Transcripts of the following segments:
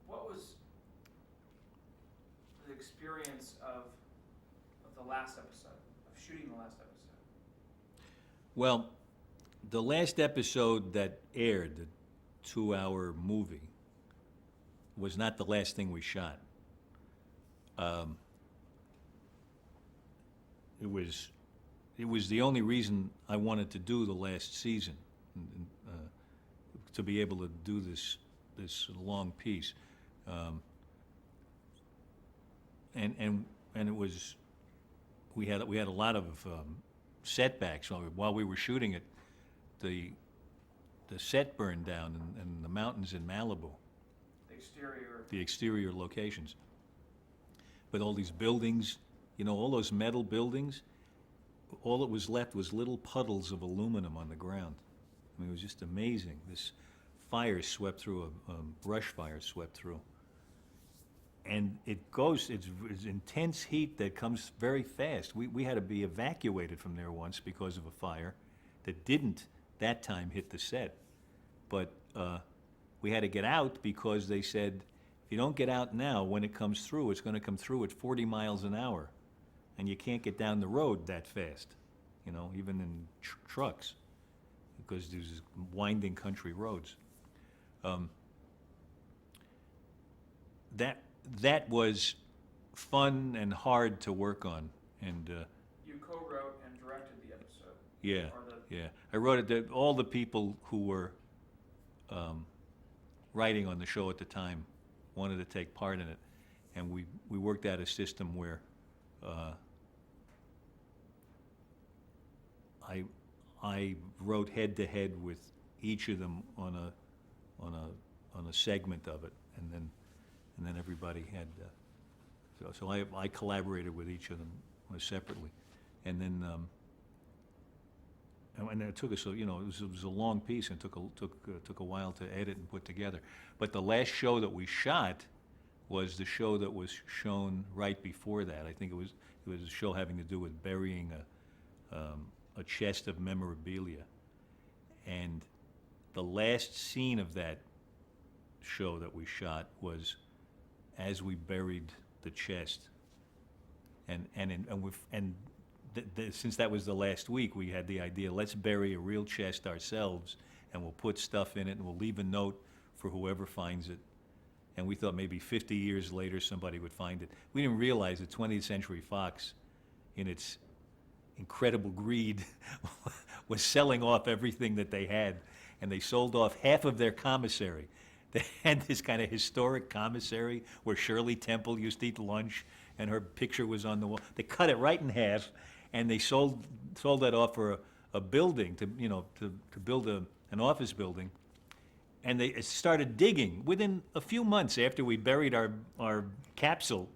What was the experience of the last episode, of shooting the last episode? Well, the last episode that aired, the 2-hour movie, was not the last thing we shot. It was the only reason I wanted to do the last season, to be able to do this long piece, and it was we had a lot of setbacks while we were shooting it. The set burned down in the mountains in Malibu. The exterior locations. But all these buildings, all those metal buildings, all that was left was little puddles of aluminum on the ground. I mean, it was just amazing. This fire swept through, a brush fire swept through. And it's intense heat that comes very fast. We had to be evacuated from there once because of a fire that didn't that time hit the set. But we had to get out because they said, if you don't get out now, when it comes through, it's going to come through at 40 miles an hour. And you can't get down the road that fast, even in trucks, because there's winding country roads. That was fun and hard to work on. And you co-wrote and directed the episode. Yeah, yeah. I wrote it. All the people who were writing on the show at the time wanted to take part in it, and we worked out a system where I wrote head to head with each of them on a segment of it, and then everybody had. So I collaborated with each of them separately, and then. And it took us, it was a long piece, and took a while to edit and put together. But the last show that we shot was the show that was shown right before that. I think it was a show having to do with burying a chest of memorabilia. And the last scene of that show that we shot was as we buried the chest, and since that was the last week, we had the idea, let's bury a real chest ourselves, and we'll put stuff in it, and we'll leave a note for whoever finds it. And we thought maybe 50 years later somebody would find it. We didn't realize that 20th Century Fox, in its incredible greed, was selling off everything that they had, and they sold off half of their commissary. They had this kind of historic commissary where Shirley Temple used to eat lunch, and her picture was on the wall. They cut it right in half, and they sold that off for a building to build an office building, and they started digging within a few months after we buried our capsule,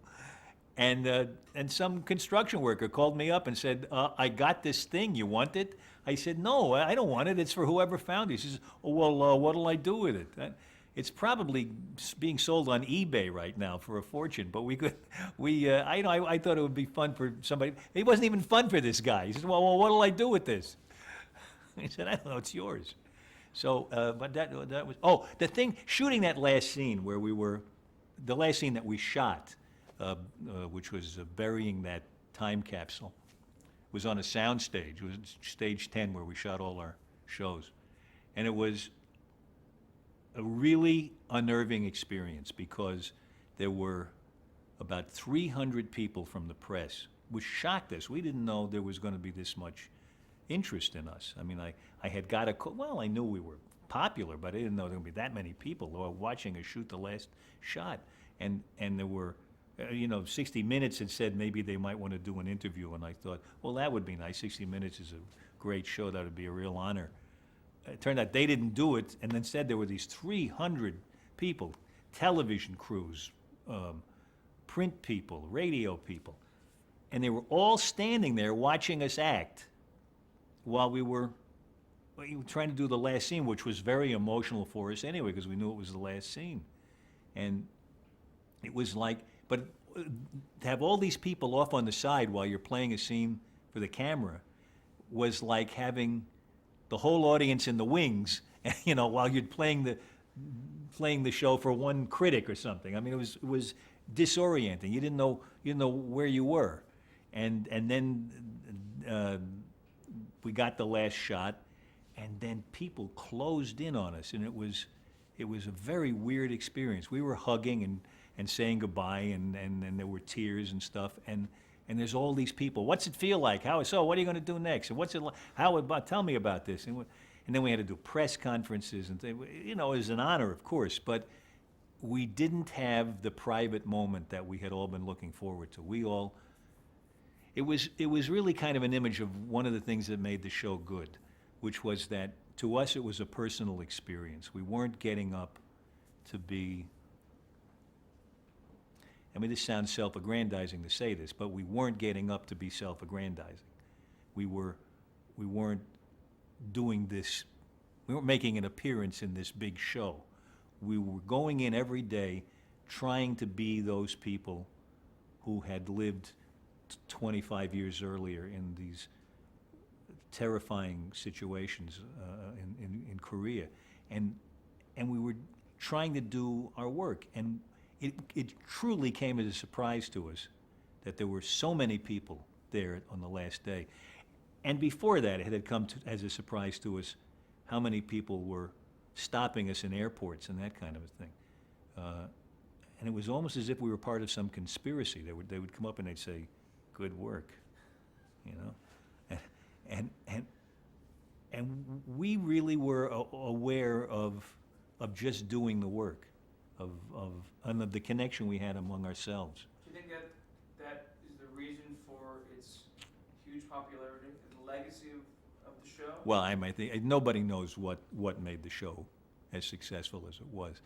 and some construction worker called me up and said, I got this thing, you want it? I said, no, I don't want it, it's for whoever found it. He says, oh, well, what'll I do with it? It's probably being sold on eBay right now for a fortune, but I thought it would be fun for somebody. It wasn't even fun for this guy. He said, well, what'll I do with this? He said, I don't know, it's yours. So, but that was, the thing, shooting that last scene where the last scene that we shot, which was burying that time capsule, was on a sound stage. It was stage 10 where we shot all our shows. And it was a really unnerving experience because there were about 300 people from the press, which shocked us. We didn't know there was going to be this much interest in us. I mean, I had got I knew we were popular, but I didn't know there were going to be that many people who were watching us shoot the last shot. And there were, 60 Minutes had said maybe they might want to do an interview, and I thought, well, that would be nice. 60 Minutes is a great show. That would be a real honor. It turned out they didn't do it, and instead there were these 300 people, television crews, print people, radio people, and they were all standing there watching us act while we were trying to do the last scene, which was very emotional for us anyway, because we knew it was the last scene. And it was like, but to have all these people off on the side while you're playing a scene for the camera was like having the whole audience in the wings, while you're playing the playing the show for one critic or something. I mean, it was disorienting. You didn't know where you were, and then we got the last shot, and then people closed in on us, and it was a very weird experience. We were hugging and saying goodbye, and there were tears and stuff, and there's all these people. What's it feel like? What are you going to do next? And what's it like? Tell me about this. And then we had to do press conferences and things. It was an honor, of course, but we didn't have the private moment that we had all been looking forward to. It was really kind of an image of one of the things that made the show good, which was that to us it was a personal experience. We weren't getting up to be, I mean, this sounds self-aggrandizing to say this, but we weren't getting up to be self-aggrandizing. We weren't doing this, we weren't making an appearance in this big show. We were going in every day trying to be those people who had lived 25 years earlier in these terrifying situations in Korea. And we were trying to do our work. And it truly came as a surprise to us that there were so many people there on the last day. And before that, it had come as a surprise to us how many people were stopping us in airports and that kind of a thing. And it was almost as if we were part of some conspiracy. They would come up and they'd say, "Good work," and we really were aware of just doing the work, of the connection we had among ourselves. Do you think that is the reason for its huge popularity and the legacy of the show? Well, I think nobody knows what made the show as successful as it was.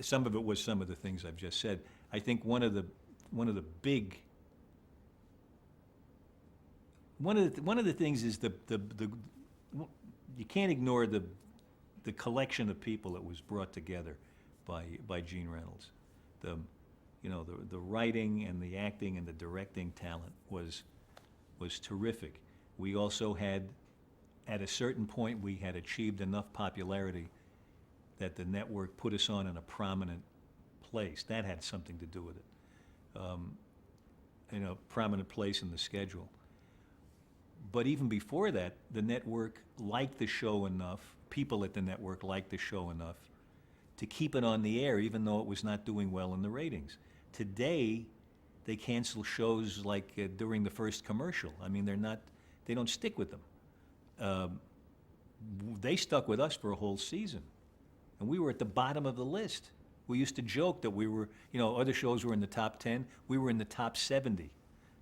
Some of it was some of the things I've just said. I think one of the things is you can't ignore the collection of people that was brought together by Gene Reynolds. The writing and the acting and the directing talent was terrific. We also had, at a certain point, we had achieved enough popularity that the network put us on in a prominent place. That had something to do with it. Prominent place in the schedule. But even before that, the network liked the show enough, people at the network liked the show enough to keep it on the air, even though it was not doing well in the ratings. Today, they cancel shows like during the first commercial. I mean, they don't stick with them. They stuck with us for a whole season. And we were at the bottom of the list. We used to joke that we were, other shows were in the top 10. We were in the top 70.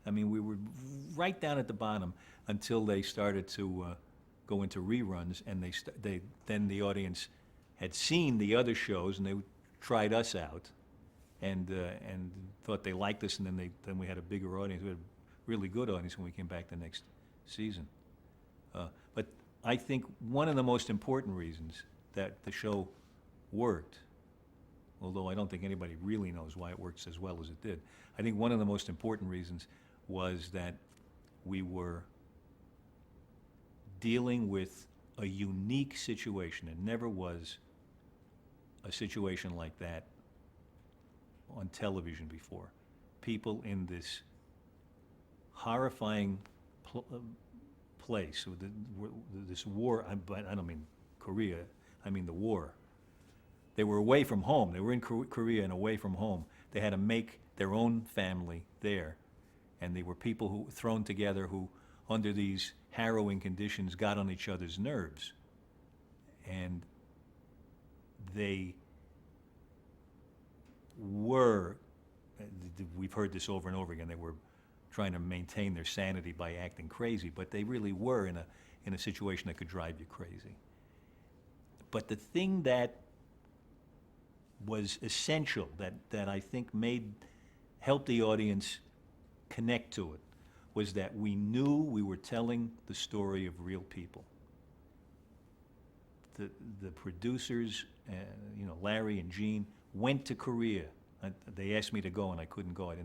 I mean, we were right down at the bottom until they started to go into reruns, and then the audience had seen the other shows, and they tried us out, and thought they liked us, and then we had a bigger audience. We had a really good audience when we came back the next season. But I think one of the most important reasons that the show worked, although I don't think anybody really knows why it works as well as it did, I think one of the most important reasons was that we were dealing with a unique situation. It never was a situation like that on television before. People in this horrifying place, this war, I don't mean Korea, I mean the war. They were away from home. They were in Korea and away from home. They had to make their own family there. And they were people who thrown together who, under these harrowing conditions, got on each other's nerves. And they were, we've heard this over and over again, they were trying to maintain their sanity by acting crazy, but they really were in a situation that could drive you crazy. But the thing that was essential, that I think helped the audience connect to it, was that we knew we were telling the story of real people. The producers, Larry and Gene, went to Korea. They asked me to go, and I couldn't go. I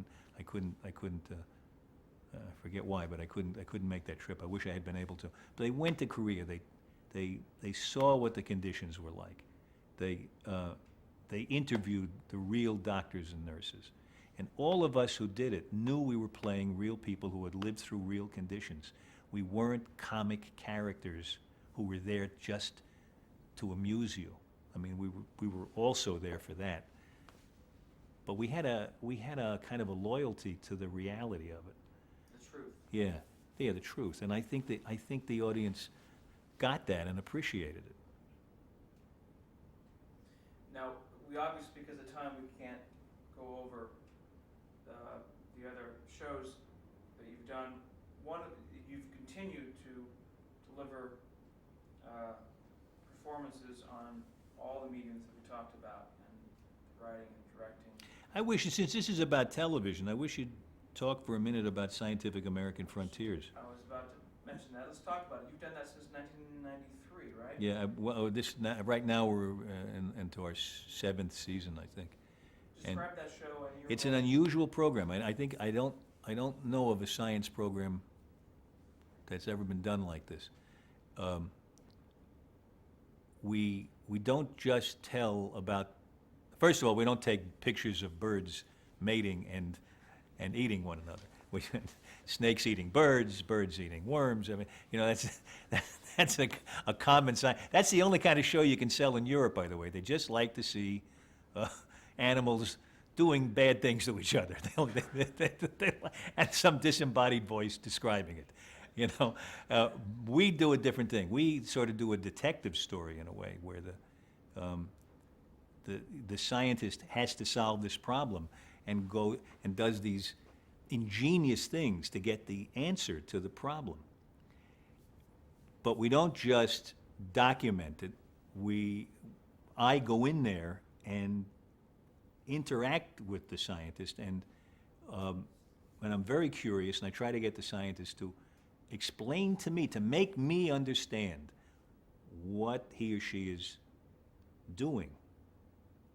forget why, but I couldn't make that trip. I wish I had been able to. But they went to Korea. They saw what the conditions were like. they interviewed the real doctors and nurses. And all of us who did it knew we were playing real people who had lived through real conditions. We weren't comic characters who were there just to amuse you. I mean, we were also there for that. But we had a kind of a loyalty to the reality of it. The truth. Yeah, the truth. And I think the audience got that and appreciated it. Now, we obviously, because of time, we can't go over the other shows that you've done. You've continued to deliver performances on all the mediums that we talked about, and writing and directing. I wish, since this is about television, I wish you'd talk for a minute about Scientific American Frontiers. I was about to mention that. Let's talk about it. You've done that since 1993, right? Yeah, well, right now we're into our 7th season, I think. Describe that show and your It's an role. unusual program. I think I don't know of a science program that's ever been done like this. We don't just tell about. First of all, we don't take pictures of birds mating and eating one another. Snakes eating birds, birds eating worms. I mean, you know, that's a common sign. That's the only kind of show you can sell in Europe, by the way. They just like to see animals doing bad things to each other. And some disembodied voice describing it. You know, we do a different thing. We sort of do a detective story in a way, where the scientist has to solve this problem and go and does these ingenious things to get the answer to the problem. But we don't just document it. I go in there and interact with the scientist, and I'm very curious, and I try to get the scientist to explain to me, to make me understand what he or she is doing.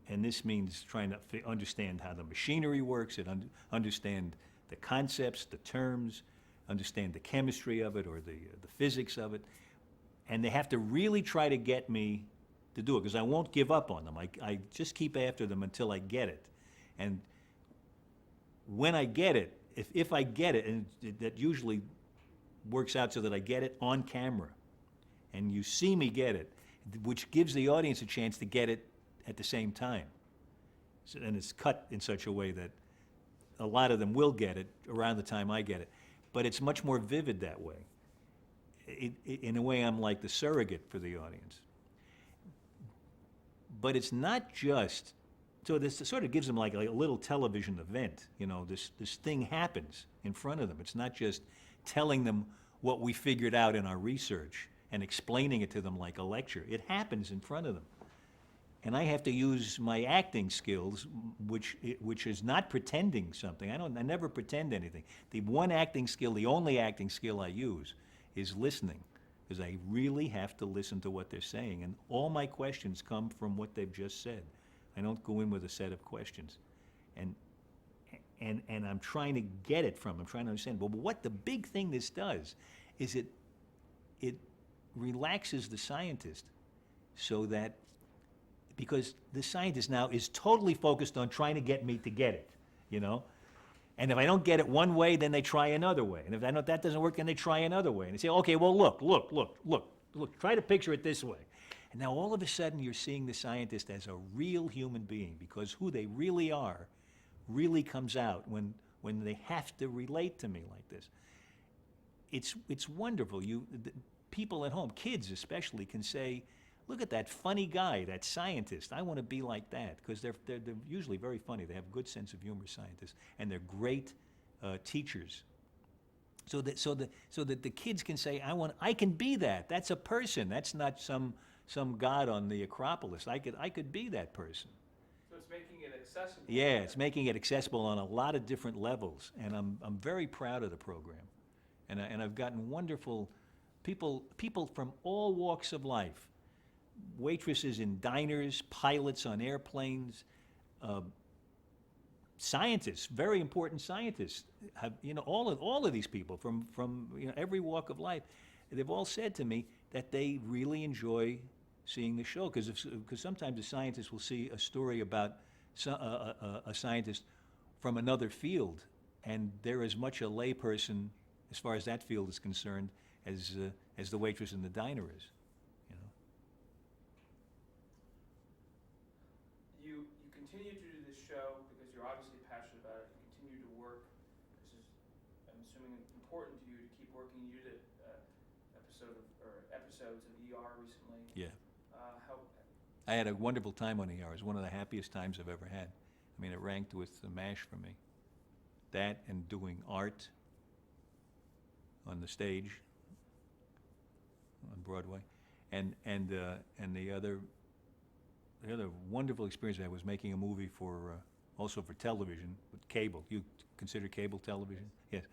And this means trying to understand how the machinery works, and understand the concepts, the terms, understand the chemistry of it, or the physics of it. And they have to really try to get me to do it, because I won't give up on them. I just keep after them until I get it. And when I get it, if I get it, and that usually works out so that I get it on camera, and you see me get it, which gives the audience a chance to get it at the same time. So, and it's cut in such a way that a lot of them will get it around the time I get it. But it's much more vivid that way. In a way, I'm like the surrogate for the audience. But it's not just, so this sort of gives them like a little television event. You know, this thing happens in front of them. It's not just telling them what we figured out in our research and explaining it to them like a lecture. It happens in front of them. And I have to use my acting skills, which is not pretending something. I never pretend anything. The one acting skill, the only acting skill I use, is listening, because I really have to listen to what they're saying. And all my questions come from what they've just said. I don't go in with a set of questions. And I'm trying to get it from them, trying to understand. Well, what the big thing this does is it relaxes the scientist, so that, because the scientist now is totally focused on trying to get me to get it, you know? And if I don't get it one way, then they try another way. And if that doesn't work, then they try another way. And they say, okay, well, look, try to picture it this way. And now all of a sudden you're seeing the scientist as a real human being, because who they really are really comes out when they have to relate to me like this. It's wonderful. People at home, kids especially, can say, look at that funny guy, that scientist. I want to be like that, because they're usually very funny. They have a good sense of humor, scientists, and they're great teachers. So that the kids can say, I can be that. That's a person. That's not some god on the Acropolis. I could be that person. So it's making it accessible. Yeah, it's making it accessible on a lot of different levels, and I'm very proud of the program, and I've gotten wonderful people from all walks of life. Waitresses in diners, pilots on airplanes, scientists, very important scientists. Have, all of these people from every walk of life. They've all said to me that they really enjoy seeing the show, because sometimes a scientist will see a story about a scientist from another field, and they're as much a layperson as far as that field is concerned as the waitress in the diner is. You know. You continue to do this show because you're obviously passionate about it. You continue to work. This is, I'm assuming, important to you to keep working. You did episodes of ER recently. Yeah. How I had a wonderful time on ER. It was one of the happiest times I've ever had. I mean, it ranked with the MASH for me. That and doing art on the stage on Broadway, and the other wonderful experience I had was making a movie for also for television with cable. You consider cable television? Yes.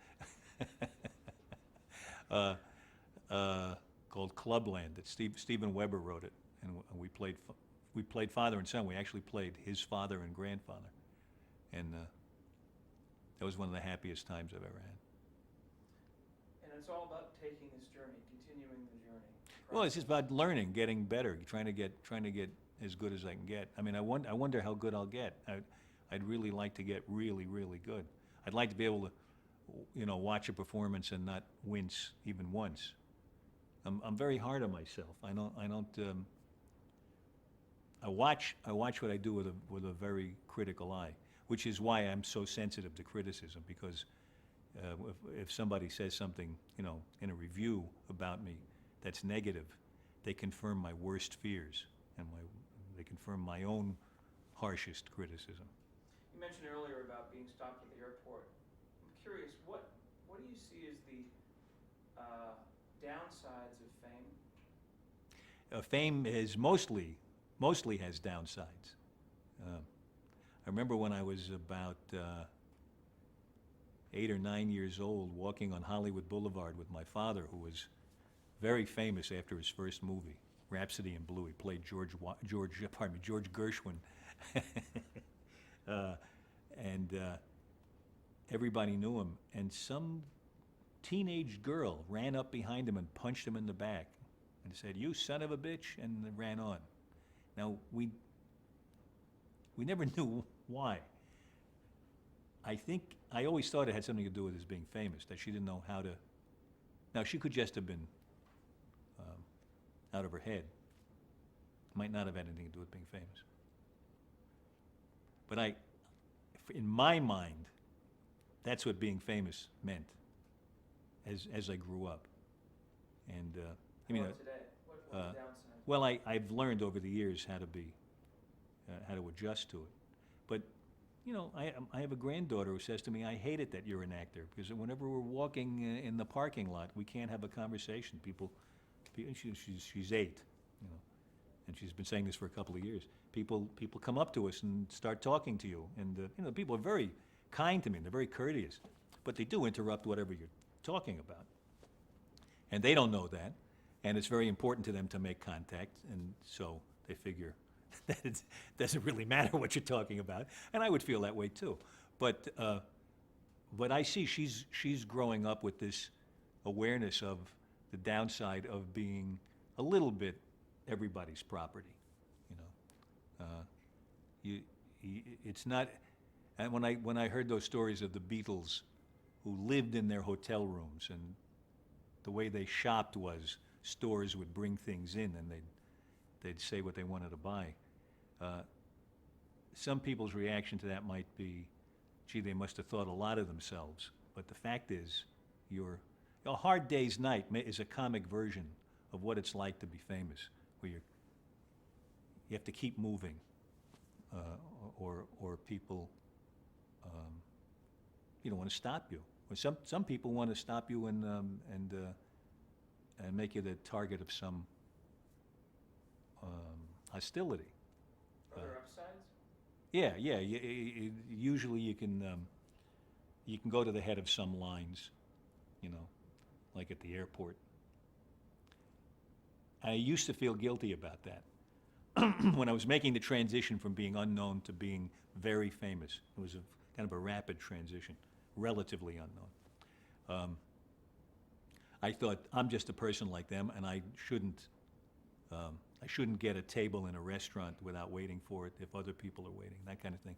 Called Clubland. That Steven Weber wrote it, and we played father and son. We actually played his father and grandfather, and that was one of the happiest times I've ever had. And it's all about taking this journey, continuing the journey. Well, it's just about learning, getting better, trying to get as good as I can get. I mean, I wonder how good I'll get. I'd really like to get really, really good. I'd like to be able to, watch a performance and not wince even once. I'm very hard on myself. I watch what I do with a very critical eye, which is why I'm so sensitive to criticism, because if somebody says something, in a review about me that's negative, they confirm my worst fears, and they confirm my own harshest criticism. You mentioned earlier about being stopped at the airport. I'm curious, what do you see as the downsides of fame? Fame is mostly has downsides. I remember when I was about 8 or 9 years old, walking on Hollywood Boulevard with my father, who was very famous after his first movie, Rhapsody in Blue. He played George Gershwin, and everybody knew him. And some teenage girl ran up behind him and punched him in the back, and said, "You son of a bitch," and ran on. Now we never knew why. I always thought it had something to do with his being famous, that she didn't know how to. Now, she could just have been out of her head. Might not have had anything to do with being famous. But in my mind, that's what being famous meant as I grew up. And, What today? What the downside? well, I've learned over the years how to adjust to it. But I have a granddaughter who says to me, "I hate it that you're an actor, because whenever we're walking in the parking lot, we can't have a conversation. She's 8, and she's been saying this for a couple of years. People come up to us and start talking to you, and people are very kind to me. They're very courteous, but they do interrupt whatever you're talking about, and they don't know that, and it's very important to them to make contact, and so they figure that it doesn't really matter what you're talking about, and I would feel that way too. But I see she's growing up with this awareness of the downside of being a little bit everybody's property. It's not. And when I heard those stories of the Beatles, who lived in their hotel rooms, and the way they shopped was stores would bring things in, and they'd say what they wanted to buy. Some people's reaction to that might be, gee, they must have thought a lot of themselves. But the fact is, A Hard Day's Night is a comic version of what it's like to be famous, where you have to keep moving, or people want to stop you. Or some people want to stop you and make you the target of some hostility. Are there upsides? Yeah. Usually you can go to the head of some lines, like at the airport. I used to feel guilty about that when I was making the transition from being unknown to being very famous. It was kind of a rapid transition, relatively unknown. I thought, I'm just a person like them, and I shouldn't I shouldn't get a table in a restaurant without waiting for it if other people are waiting, that kind of thing.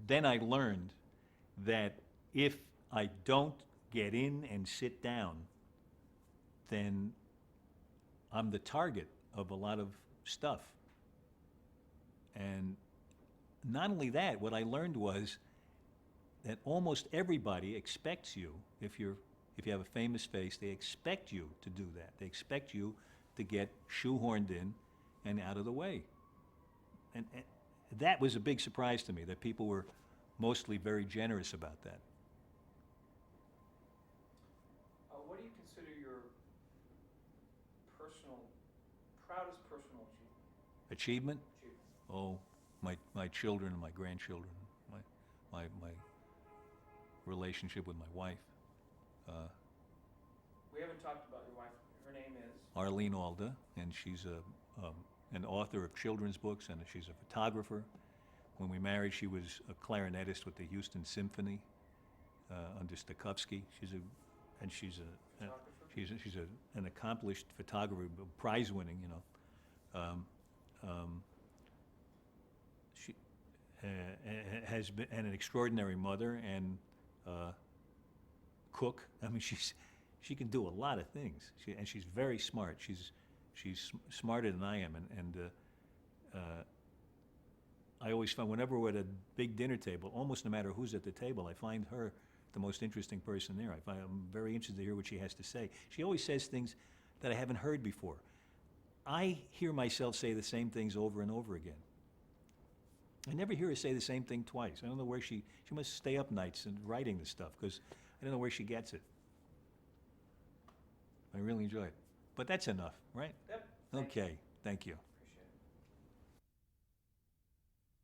Then I learned that if I don't get in and sit down, then I'm the target of a lot of stuff. And not only that, what I learned was that almost everybody expects you, if you have a famous face, they expect you to do that. They expect you to get shoehorned in and out of the way. And that was a big surprise to me, that people were mostly very generous about that. What do you consider your proudest personal Achievement? achievement? Oh, my children and my grandchildren, my relationship with my wife. We haven't talked about your wife. Her name is? Arlene Alda, and she's an author of children's books, and she's a photographer. When we married, she was a clarinetist with the Houston Symphony under Stokowski. She's an accomplished photographer, prize-winning, you know. She has been an extraordinary mother and cook. I mean, she can do a lot of things, and she's very smart. She's smarter than I am, and I always find whenever we're at a big dinner table, almost no matter who's at the table, I find her the most interesting person there. I'm very interested to hear what she has to say. She always says things that I haven't heard before. I hear myself say the same things over and over again. I never hear her say the same thing twice. I don't know where she must stay up nights and writing this stuff, because I don't know where she gets it. I really enjoy it. But that's enough, right? Yep. Okay, thank you.